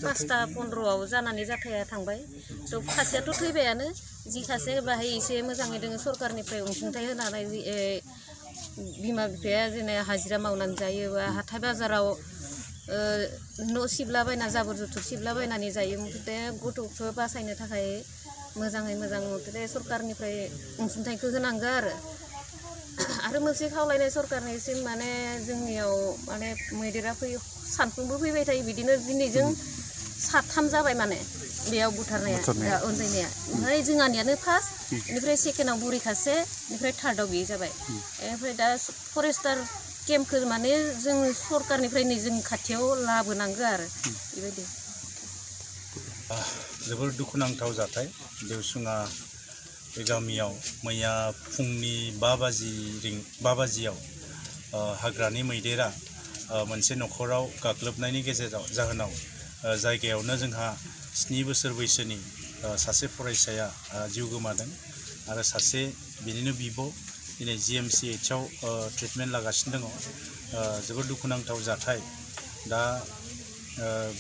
5:15 जानानै जाथाया थांबाय थ' खासेयाथ' थैबायानो जि खासे बाहाय एसे मोजाङै दोङो सरकारनिफ्राय अनसुंथाइ होनानै बिमा बिफाया जेने हाजिरा मावनानै जायो बा हाथाय बाजाराव न' सिबलाबायना जाबोर जुथुर सिबलाबायनानै जायो मथथे गथ'खौ बासायनो थाखाय मोजाङै मोजां मथथे सरकारनिफ्राय अनसुंथाइखौ होनांगौ आरो मोनसे खावलायनाय सरकारनिसिम माने जोंनियाव माने मैदेरा सानफ्रोमबो फैबाय थायो बिदिनो दिनैजों 7 जाबाय माने बेयाव बुथारनाया उन्दैनिया ओमफ्राय जोंहानियानो फार्स्ट बेनिफ्राय सेकेन्डआव बुरि खासे बेनिफ्राय थार्डआव बियो जाबाय ओमफ्राय दा फरेस्टार केम्पखौ माने जों सरकारनिफ्रायनो जों खाथियाव लाबोनांगौ आरो बेबायदि जोबोर दुखुनांथाव जाथाय देवसुङा बे गामियाव मैया फुंनि 5 बाजियाव हाग्रानि मैदेरा मोनसे नखराव गाग्लोबनायनि जाहोनाव जायगायावनो जोंहा 7 बोसोर बैसोनि सासे फरायसाया जिउ गोमादों आरो सासे बिनिनो बिब' दिनै एइसआव ट्रिटमेन्ट लागासिनो दङ जोबोर दुखुनांथाव जाथाय दा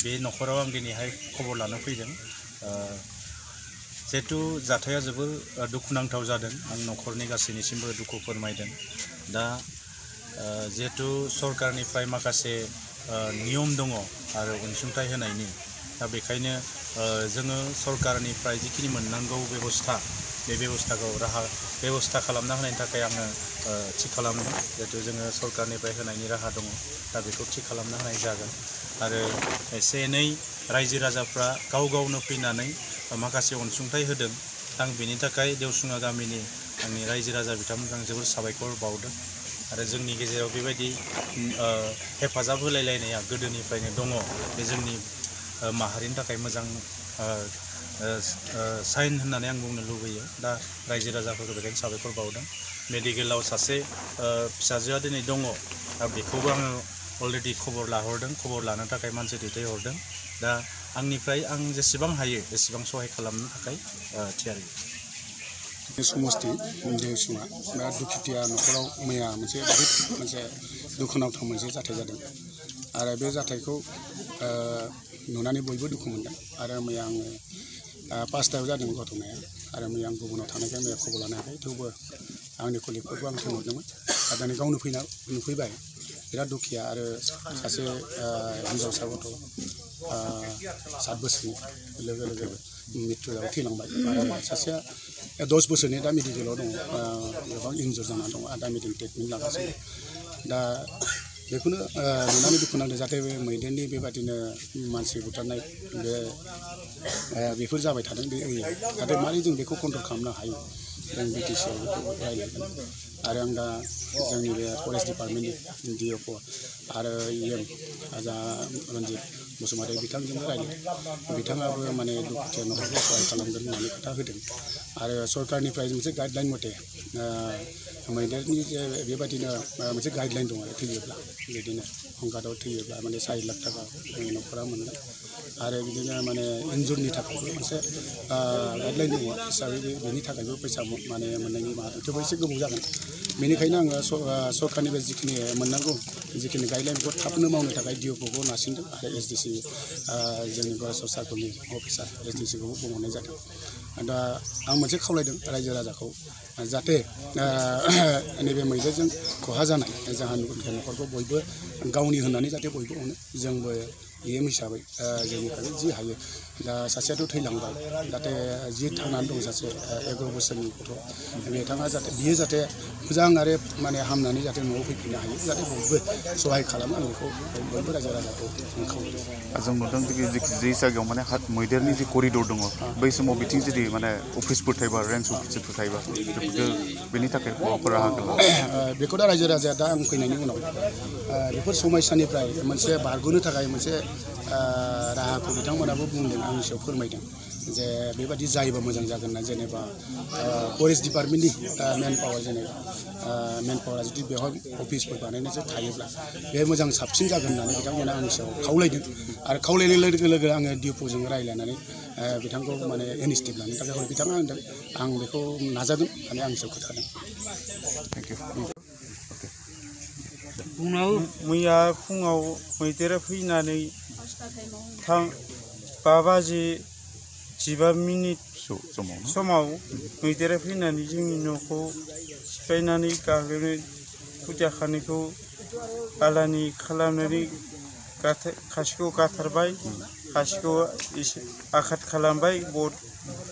बे नखराव आं दिनैहाय खबर लानो फैदों जिहेतु जाथाया जोबोर दुखुनांथाव जादों आं नखरनि गासैनिसिमबो दुखु फोरमायदों दा जिहेतु सरकारनिफ्राय माखासे नियम दङ आरो अनसुंथाइ होनायनि दा बेखायनो जोङो सरकारनिफ्राय जिखिनि मोननांगौ बेबस्था बे बेबस्था खालामना होनायनि थाखाय आङो थि खालामदों जिहेतु जोङो सरकारनिफ्राय होनायनि राहा दङ दा बेखौ थि खालामना होनाय जागोन आरो एसे एनै रायजो राजाफ्रा गाव गावनो फैनानै माखासे अनसुंथाइ होदों आं बेनि थाखाय देवसुङा गामिनि आंनि रायजो राजा बिथांमोनखौ आं जोबोर साबायखर बावदों आरो जोंनि गेजेराव बेबायदि हेफाजाब होलायलायनाया गोदोनिफ्रायनो दङ बे जोंनि माहारिनि थाखाय मोजां साइन होननानै आं बुंनो लुबैयो दा रायजो राजाफोरखौ बेखायनो साबायखर बावदों मेडिकेलाव सासे फिसाजोआ दिनै दङ बेखौबो आङो अलरेडि खबर लाहरदों खबर लानो थाखाय मानसि दैथायहरदों दा आंनिफ्राय आं जेसेबां हायो एसेबां सहाय खालामनो थाखाय थियारि समस्ति देवसुङा दा दुखुथिया नखराव मैया मोनसे दुखुनांथाव मोनसे जाथाय जादों आरो बे जाथायखौ नुनानै बयबो दुखु मोनदों आरो मैया आङो 5टायाव जादों घटनाया आरो मैया आं गुबुनाव थानायखाय मैया खबर लानो हायाखै थेवबो आंनि कलिगफोरखौ आं थिनहरदोंमोन आरो दिनै गावनो नुफैबाय बिराद दुखिया आरो सासे हिन्जावसा गथ' 7 बोसोरनि लोगो मृत्यु जाबाय थैलांबाय आरो सासेया 10 बोसोरनि दा मेडिकेलाव दङ गोबां इन्जुर जानानै दङ आरो दा मेडिकेल ट्रिटमेन्ट लागासिनो दा बेखौनो नुनानै दुखु नांदों जाहाथे बे मैदेरनि बेबादिनो मानसि बुथारनाय बेफोर जाबाय थादों बे एरियायाव जाहाथे मारै जों बेखौ कन्ट्रल खालामनो हायो जों बिटिसिआव बेखौ रायज्लायगोन आरो आं दा जोंनि बे फरेस्ट डिपार्टमेन्टनि डिअ आरो आजा रन्जित बसुमतारी बिथांजोंबो रायज्लायदों बिथाङाबो माने दुखुथिया नखरखौ सहाय खालामगोन होननानै खोथा होदों आरो सरकारनिफ्राय मोनसे गाइडलाइन मथे मैदेरनि जे बेबादिनो मोनसे गाइडलाइन दं आरो थैयोब्ला बिदिनो हंगाराव थैयोब्ला माने 4 लाख थाखा नखरा मोनगोन आरो बिदिनो माने इन्जुरनि थाखायबो मोनसे गाइडलाइन दङ हिसाबै बेनि थाखायबो फैसा माने मोननायनि माबा दं थेवबो एसे गोबाव जागोन बेनिखायनो आङो सरकारनिफ्राय जिखिनि मोननांगौ जिखिनि गाइडलाइनखौ थाबनो मावनो थाखाय डिअखौबो नारसिनदों आरो एसडिसि जोंनि गरायसर सार्कोलनि अफिसार एसडिसिखौबो बुंहरनाय जादों दा आं मोनसे खावलायदों रायजो राजाखौ जाहाथे नैबे मैदेरजों खहा जानाय जोंहा नखरखौ बयबो गावनि होननानै जाहाथे बयबो अनो जोंबो इएम हिसाबै जोंनिफ्राय जि हायो दा सासेयाथ' थैलांबाय जाहाथे जि थांनानै दं सासे 11 बोसोरनि गथ' बिथाङा बियो जाहाथे मोजां आरो माने हामनानै जाहाथे न'आव फैफिननो हायो जाहाथे बयबो सहाय खालामो आं बेखौ बयबो रायजो राजाखौ खावलायो जों नुदों जि जायगायाव माने मैदेरनि जि करिडर दङ बै समाव बिथिं जुदि माने अफिसफोर थायोबा रेन्ज अफिसफोर थायोबा बेनि थाखाय माबाफोर राहा बेखौ दा रायजो राजाया दा आं फैनायनि उनाव बेफोर समस्यानिफ्राय मोनसे बारग'नो थाखाय मोनसे राहाखौ बिथांमोनाबो बुंदों आंनि सायाव फोरमायदों जे बेबादि जायोबा मोजां जागोन ना जेनेबा फरेस्ट डिपार्टमेन्टनि मेन पावारा जुदि बेवहाय अफिसफोर बानायनायसो थायोब्ला बे मोजां साबसिन जागोन होननानै बिथांमोना आंनि सायाव खावलायदों आरो खावलायनाय लोगो लोगो आङो डिअ'जों रायज्लायनानै बिथांखौ माने इनिसिएटिभ लानो थाखाय बिथाङा होनदों आं बेखौ नाजागोन होननानै आंनि सायाव खोथा होदों मैया फुङाव मैदेरा फैनानै 5 बाजि 15 मिनिट समाव मैदेरा फैनानै जोंनि न'खौ सिफायनानै गाग्लोबनो खुदिया खानायखौ आलानि खालामनानै खासिखौ गाथारबाय खासिखौ एसे आघात खालामबाय बहुद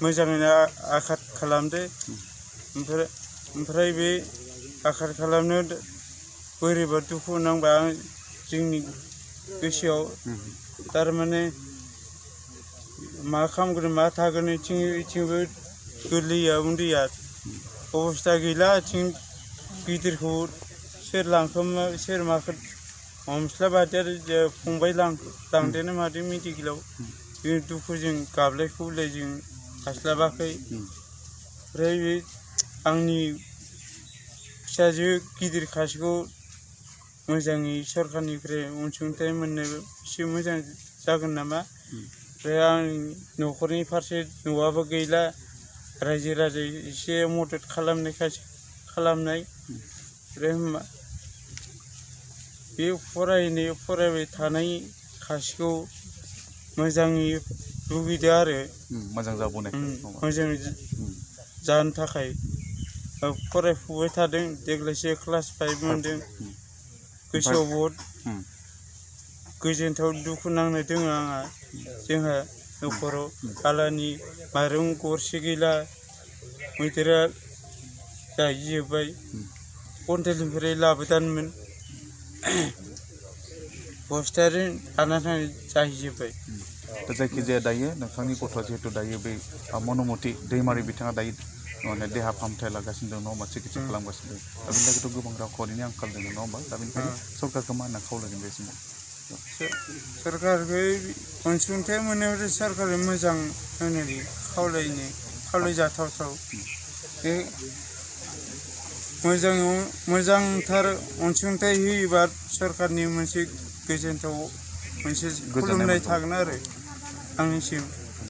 मोजाङैनो आघात खालामदो ओमफ्राय बे आघात खालामनो बोरैबा दुखु नांबा आं जोंनि गोसोआव थारमाने मा खालामगोन मा थागोन इथिंबो गोरलैया उन्दैया अबस्था गैला इथिं गिदिरखौ सोर लांखो सोर माखो हमस्लाबादो आरो फंबाय लांदेनो मादो मेडिकेलाव जों दुखुजों गाबलाय खौलाय जों हास्लाबाखै ओमफ्राय बे आंनि फिसाजो गिदिर खासिखौ मोजाङै सरकारनिफ्राय अनसुंथाइ मोननो एसे मोजां जागोन नामा ओमफ्राय आं न'खरनि फारसे न'आबो गैला रायजो राजा एसे मदद खालामनाय ओमफ्राय बे फरायबाय थानाय खासिखौ मोजाङै लुगैदो आरो मोजां जाबोनाय मोजां जानो थाखाय फरायफुबाय थादों देग्लायसो क्लास 5 मोनदों गोसोआव बहुद गोजोनथाव दुखु नांनाय दङ आंहा जोंहा न'खराव आलानि माइरं गरसे गैला मैदेरा जाहैजोब्बाय कन्ट्रेलनिफ्राय लाबोदानमोन बस्थायानो लाना थांनानै जाहैजोब्बाय दा जायखिजाया दायो नोंथांनि गथ'आ जिहेतु दायो बे मनमति दैमारि बिथाङा दायो माने देहा फाहामथाय लागासिनो दं नङा होमबा सिकित्सा खालामगासिनो दं दा बेनि थाखायथ' गोबां रांखावरिनि आंखाल दङ नङा होमबा दा बेनिखायनो सरकारखौ मा होनना खावलायगोन बे समाव सरकारखौ अनसुंथाइ मोननायावथ' सरकारा मोजां होननानै खावलायजाथावथाव मोजांथार अनसुंथाइ होयोबा सरकारनि मोनसे गोजोनथाव मोनसे खुलुमनाय थागोन आरो आंनिसिम